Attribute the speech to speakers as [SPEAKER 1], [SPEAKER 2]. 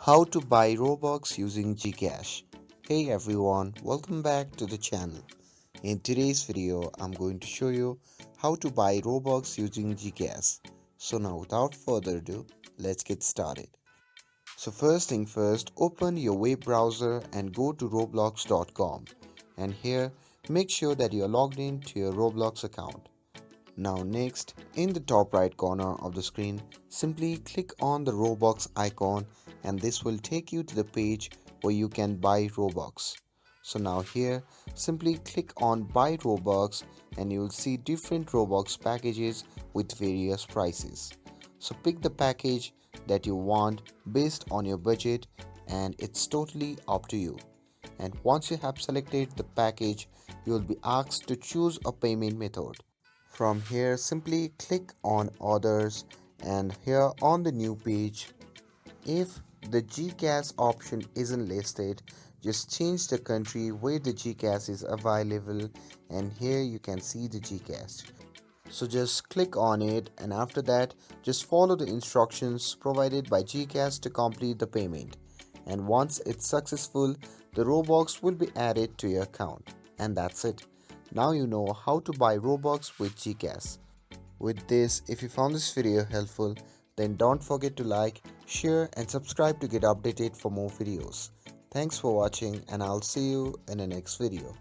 [SPEAKER 1] How to buy Robux using GCash. Hey everyone, welcome back to the channel. In today's video, I'm going to show you how to buy Robux using GCash. So now without further ado, let's get started. So first thing first, open your web browser and go to roblox.com. And here, make sure that you are logged in to your Roblox account. Now next, in the top right corner of the screen, simply click on the Robux icon and this will take you to the page where you can buy Robux. So now here, simply click on buy Robux and you will see different Robux packages with various prices. So pick the package that you want based on your budget and it's totally up to you. And once you have selected the package, you will be asked to choose a payment method. From here, simply click on Others and here on the new page, if the GCash option isn't listed, just change the country where the GCash is available and here you can see the GCash. So just click on it and after that, just follow the instructions provided by GCash to complete the payment. And once it's successful, the Robux will be added to your account. And that's it. Now you know how to buy Robux with GCash. With this, if you found this video helpful, then don't forget to like, share and subscribe to get updated for more videos. Thanks for watching and I'll see you in the next video.